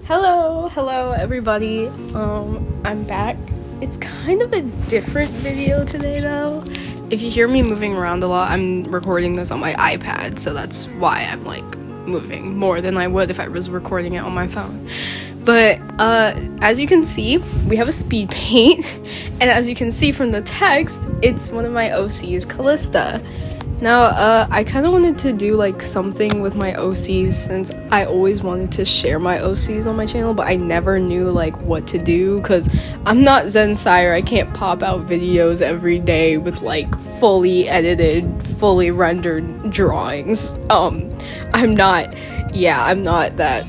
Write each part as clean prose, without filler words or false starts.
Hello everybody. I'm back. It's kind of a different video today though. If you hear me moving around a lot, I'm recording this on my iPad, so that's why I'm like moving more than I would if I was recording it on my phone. But as you can see, we have a speed paint, and as you can see from the text, it's one of my OCs, Calista. Now, I kind of wanted to do like something with my OCs since I always wanted to share my OCs on my channel, but I never knew like what to do because I'm not Zen Sire. I can't pop out videos every day with like fully edited, fully rendered drawings. I'm not that.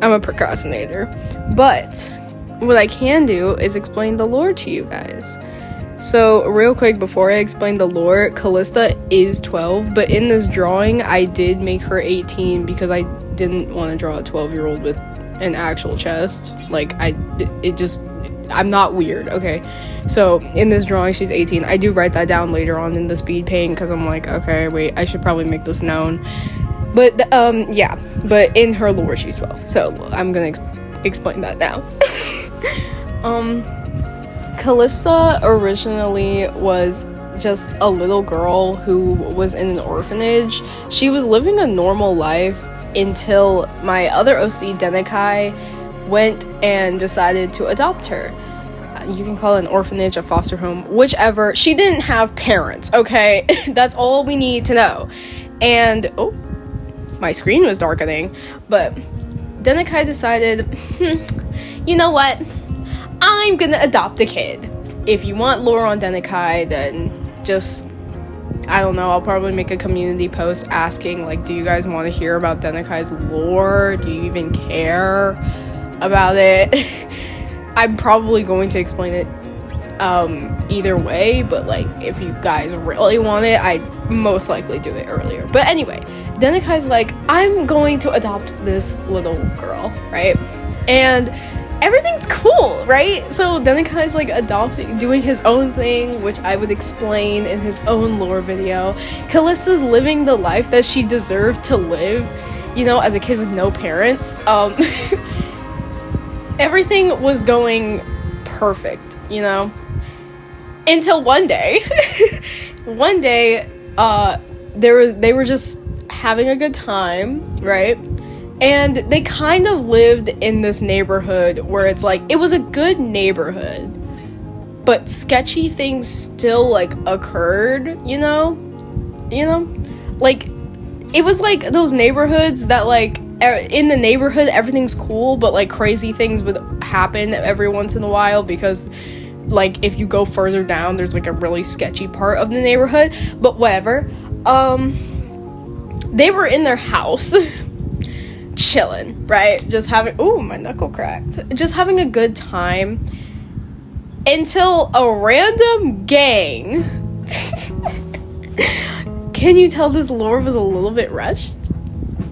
I'm a procrastinator. But what I can do is explain the lore to you guys. So, real quick, before I explain the lore, Calista is 12, but in this drawing, I did make her 18 because I didn't want to draw a 12-year-old with an actual chest. Like, I'm not weird, okay? So, in this drawing, she's 18. I do write that down later on in the speed paint because I'm like, okay, wait, I should probably make this known. But, yeah, but in her lore, she's 12. So, I'm gonna explain that now. Calista originally was just a little girl who was in an orphanage. She was living a normal life until my other OC, Denekai, went and decided to adopt her. You can call it an orphanage, a foster home, whichever. She didn't have parents, okay? That's all we need to know. And, oh, my screen was darkening. But Denekai decided, you know what? I'm gonna adopt a kid. If you want lore on Denekai, then just, I don't know, I'll probably make a community post asking, like, do you guys want to hear about Denekai's lore? Do you even care about it? I'm probably going to explain it either way, but, like, if you guys really want it, I'd most likely do it earlier. But anyway, Denekai's like, I'm going to adopt this little girl, right? And everything's cool, right? So Denekai's like adopting, doing his own thing, which I would explain in his own lore video. Calista's living the life that she deserved to live, you know, as a kid with no parents. Everything was going perfect, you know, until one day. One day, they were just having a good time, right? And they kind of lived in this neighborhood where it's like, it was a good neighborhood, but sketchy things still, like, occurred, you know? Like, it was like those neighborhoods that, like, in the neighborhood, everything's cool, but, like, crazy things would happen every once in a while because, like, if you go further down, there's, like, a really sketchy part of the neighborhood, but whatever. They were in their house, chilling, right? Just having, ooh, my knuckle cracked. Just having a good time until a random gang. Can you tell this lore was a little bit rushed?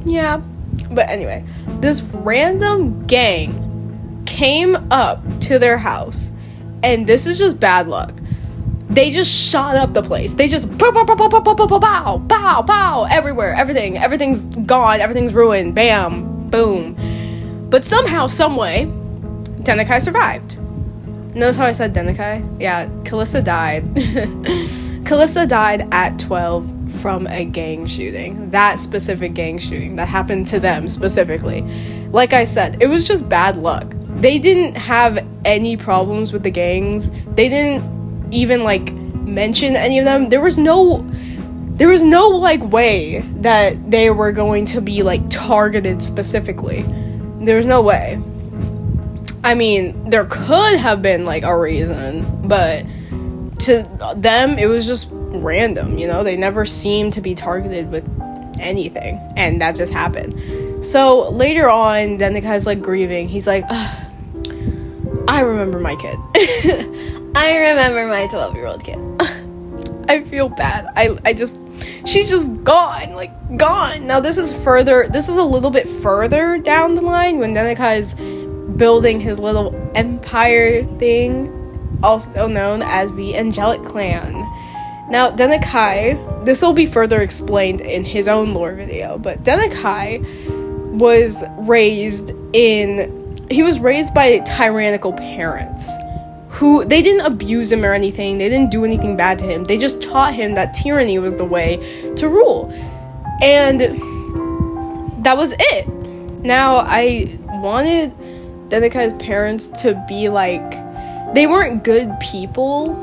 Yeah. But anyway, this random gang came up to their house, and this is just bad luck. They just shot up the place. They just pow, pow, pow, pow, pow, pow, pow, pow, pow, pow, everywhere. Everything's gone. Everything's ruined. Bam, boom. But somehow, someway, Denekai survived. Notice how I said Denekai? Yeah, Calista died. Calista died at 12 from a gang shooting. That specific gang shooting that happened to them specifically. Like I said, it was just bad luck. They didn't have any problems with the gangs. They didn't even like mention any of them. There was no like way that they were going to be like targeted specifically. There was no way. I mean, there could have been like a reason, but to them it was just random, you know? They never seemed to be targeted with anything, and that just happened. So later on, Denekai's like grieving. He's like, I remember my kid. I remember my 12-year-old kid. I feel bad. She's just gone, like, gone. Now, this is a little bit further down the line when Denekai's building his little empire thing, also known as the Angelic Clan. Now, Denekai, this will be further explained in his own lore video, but Denekai was raised by tyrannical parents who, they didn't abuse him or anything. They didn't do anything bad to him. They just taught him that tyranny was the way to rule. And that was it. Now, I wanted Denekai's parents to be like, they weren't good people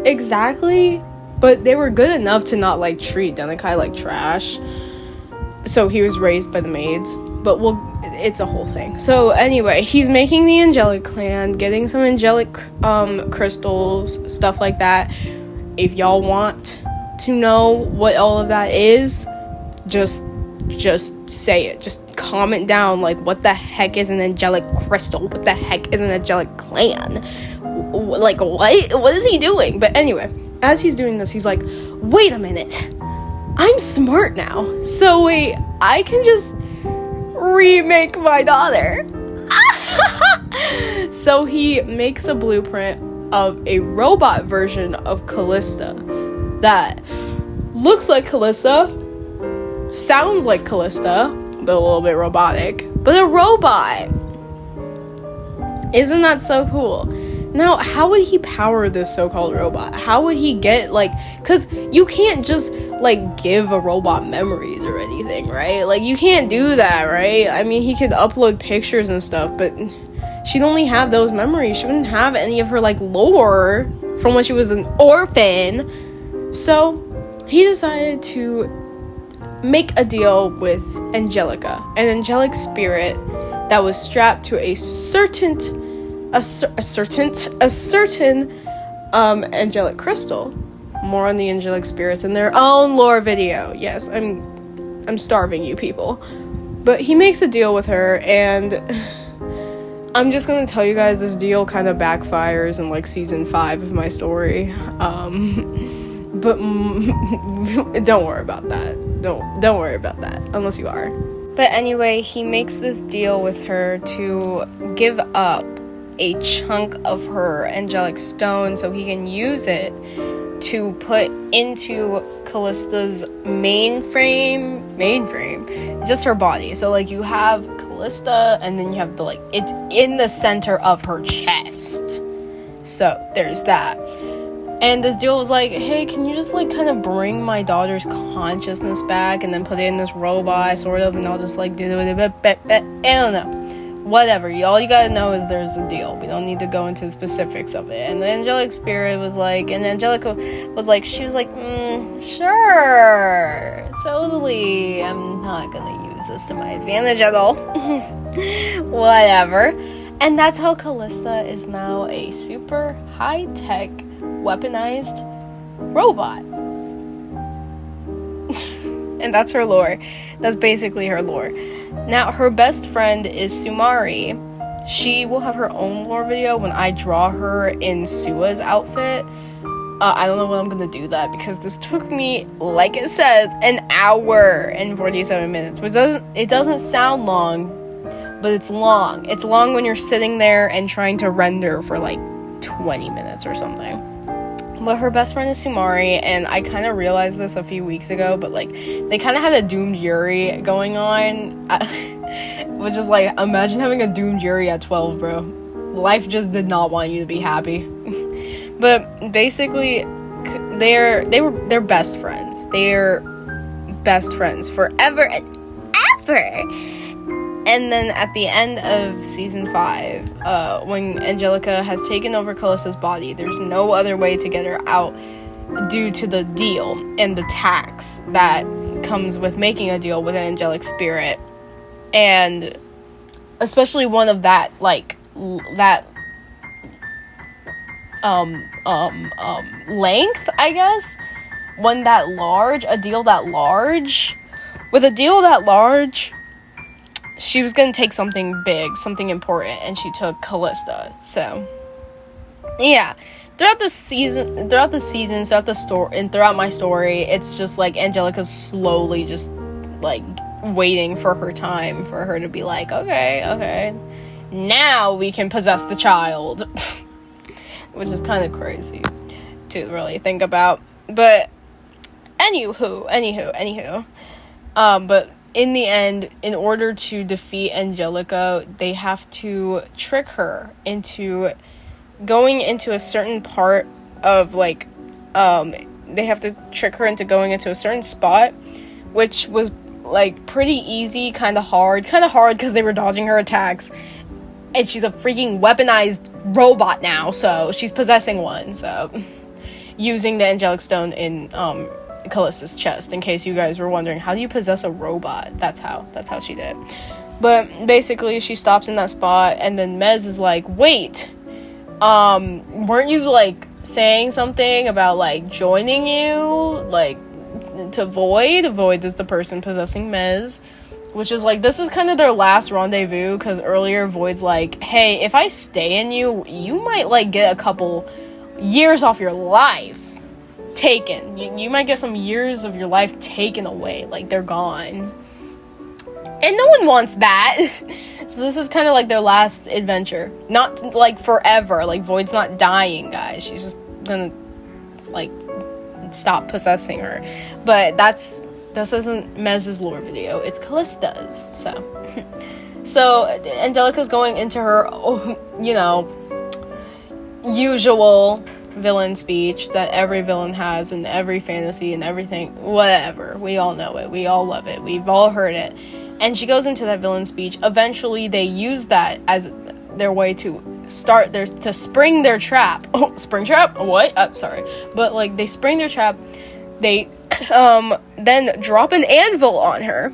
exactly, but they were good enough to not like treat Denekai like trash. So he was raised by the maids, but it's a whole thing. So anyway, he's making the Angelic clan, getting some angelic crystals, stuff like that. If y'all want to know what all of that is, just say it. Just comment down, like, what the heck is an angelic crystal? What the heck is an angelic clan? Like, what is he doing? But anyway, as he's doing this, he's like, wait a minute, I'm smart now, so wait, I can just remake my daughter. So he makes a blueprint of a robot version of Calista that looks like Calista, sounds like Calista, but a little bit robotic, but a robot. Isn't that so cool? Now, how would he power this so-called robot? How would he get, like, because you can't just, like, give a robot memories or anything, right? Like, you can't do that, right? I mean, he could upload pictures and stuff, but she'd only have those memories. She wouldn't have any of her, like, lore from when she was an orphan. So, he decided to make a deal with Angelica, an angelic spirit that was strapped to a certain angelic crystal. More on the angelic spirits in their own lore video. Yes, I'm starving you people. But he makes a deal with her, and I'm just gonna tell you guys, this deal kind of backfires in, like, season 5 of my story. But don't worry about that. Don't worry about that, unless you are. But anyway, he makes this deal with her to give up a chunk of her angelic stone so he can use it to put into Callista's mainframe, just her body. So, like, you have Calista, and then you have the, like, it's in the center of her chest. So, there's that. And this deal was like, hey, can you just, like, kind of bring my daughter's consciousness back and then put it in this robot, sort of, and I'll just, like, do it. I don't know. Whatever. All you gotta know is there's a deal. We don't need to go into the specifics of it. And the angelic spirit was like, and Angelica was like, she was like, sure, totally. I'm not gonna use this to my advantage at all. Whatever. And that's how Calista is now a super high-tech, weaponized robot. And that's her lore. That's basically her lore. Now, her best friend is Sumari. She will have her own lore video when I draw her in Sua's outfit. I don't know when I'm gonna do that, because this took me, like it says, an hour and 47 minutes, which doesn't sound long, but it's long. It's long when you're sitting there and trying to render for like 20 minutes or something. But her best friend is Sumari, and I kind of realized this a few weeks ago, but, like, they kind of had a doomed Yuri going on, which is, like, imagine having a doomed Yuri at 12, bro. Life just did not want you to be happy. But basically, they're best friends. They're best friends forever and ever. And then at the end of season 5, when Angelica has taken over Callista's body, there's no other way to get her out due to the deal and the tax that comes with making a deal with an angelic spirit. And especially one of that, like, that length, I guess. One that large, a deal that large. With a deal that large, she was gonna take something big, something important, and she took Calista. So, yeah. Throughout the story, and throughout my story, it's just like Angelica's slowly just like waiting for her time, for her to be like, okay, now we can possess the child, which is kind of crazy to really think about. But anywho. But in the end, in order to defeat Angelica, they have to trick her into going into a certain part of, like, they have to trick her into going into a certain spot, which was, like, pretty easy, kind of hard because they were dodging her attacks, and she's a freaking weaponized robot now, so she's possessing one, so, using the Angelic Stone in, Calista's chest, in case you guys were wondering, how do you possess a robot? That's how she did. But basically, she stops in that spot, and then Mez is like, wait, weren't you, like, saying something about, like, joining you, like, to Void? Void is the person possessing Mez, which is, like, this is kind of their last rendezvous, because earlier Void's like, hey, if I stay in you, you might, like, get a couple years off your life taken. You might get some years of your life taken away, like, they're gone. And no one wants that. So this is kind of like their last adventure. Not, like, forever. Like, Void's not dying, guys. She's just gonna, like, stop possessing her. But this isn't Mez's lore video. It's Calista's. So Angelica's going into her, you know, usual villain speech that every villain has in every fantasy and everything, whatever. We all know it. We all love it. We've all heard it. And she goes into that villain speech. Eventually, they use that as their way to spring their trap. Oh, spring trap? What? Sorry. But, like, they spring their trap. They, then drop an anvil on her.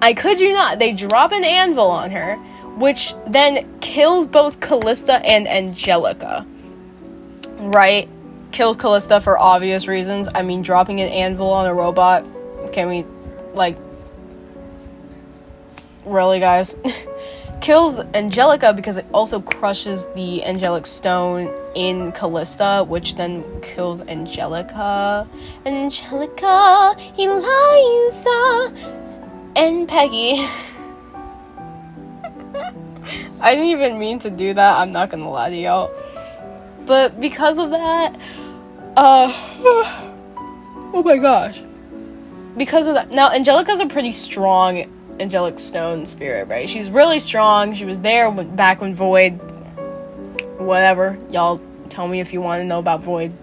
I kid you not. They drop an anvil on her, which then kills both Calista and Angelica. Right? Kills Calista for obvious reasons. I mean, dropping an anvil on a robot. Can we, like, really, guys? Kills Angelica because it also crushes the Angelic Stone in Calista, which then kills Angelica, Eliza, and Peggy. I didn't even mean to do that. I'm not gonna lie to y'all. But because of that, oh my gosh. Because of that, now Angelica's a pretty strong Angelic Stone spirit, right? She's really strong. She was there back when Void, whatever. Y'all tell me if you want to know about Void.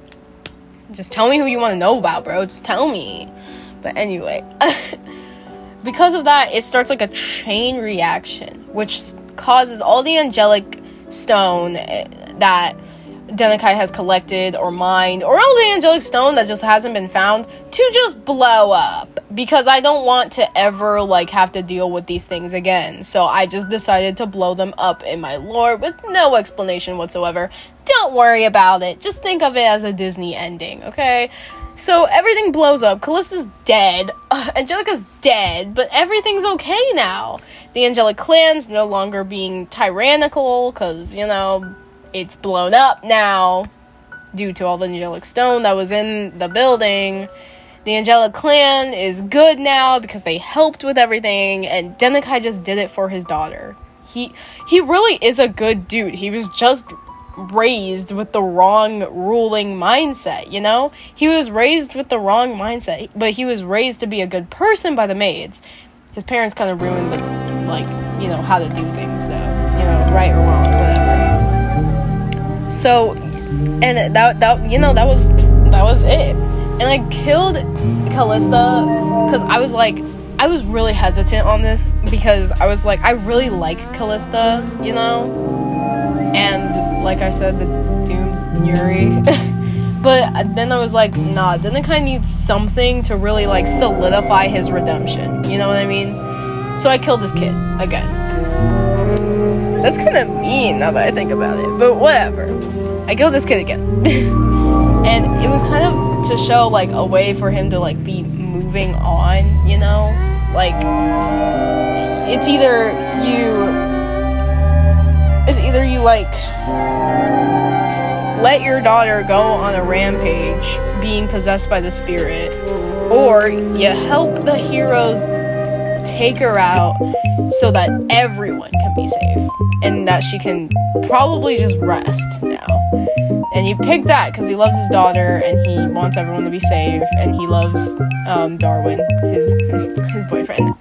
Just tell me who you want to know about, bro. Just tell me. But anyway, because of that, it starts like a chain reaction, which causes all the Angelic Stone that Denekai has collected or mined, or all the Angelic Stone that just hasn't been found, to just blow up. Because I don't want to ever, like, have to deal with these things again. So I just decided to blow them up in my lore with no explanation whatsoever. Don't worry about it. Just think of it as a Disney ending, okay? So everything blows up. Callista's dead. Angelica's dead. But everything's okay now. The Angelic Clan's no longer being tyrannical, because, you know, it's blown up now due to all the Angelic Stone that was in the building. The Angelic Clan is good now because they helped with everything, and Denekai just did it for his daughter. He really is a good dude. He was just raised with the wrong ruling mindset, you know? He was raised with the wrong mindset, but he was raised to be a good person by the maids. His parents kind of ruined the, like, you know, how to do things, though. You know, right or wrong, whatever. So, and that you know, that was it. And I killed Calista because I was really hesitant on this because I was like, I really like Calista, you know? And like I said, the Doom Yuri. But then I was like, nah, Denekai needs something to really, like, solidify his redemption. You know what I mean? So I killed this kid again. That's kind of mean now that I think about it, but whatever. I killed this kid again. And it was kind of to show, like, a way for him to, like, be moving on, you know? Like, it's either you, like, let your daughter go on a rampage being possessed by the spirit, or you help the heroes take her out so that everyone can be safe and that she can probably just rest now. And he picked that because he loves his daughter and he wants everyone to be safe, and he loves Darwin, his boyfriend.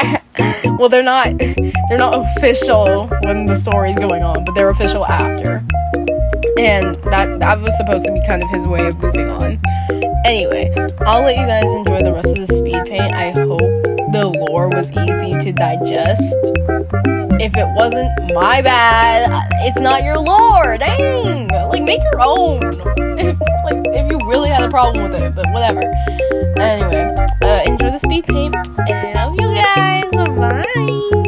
Well, they're not official when the story's going on, but they're official after. And that was supposed to be kind of his way of moving on. Anyway, I'll let you guys enjoy the rest of the speed paint. I hope the lore was easy to digest. If it wasn't, my bad. It's not your lore. Dang. Like, make your own. If you really had a problem with it, but whatever. Anyway, enjoy the speed paint, and I love you guys. Bye.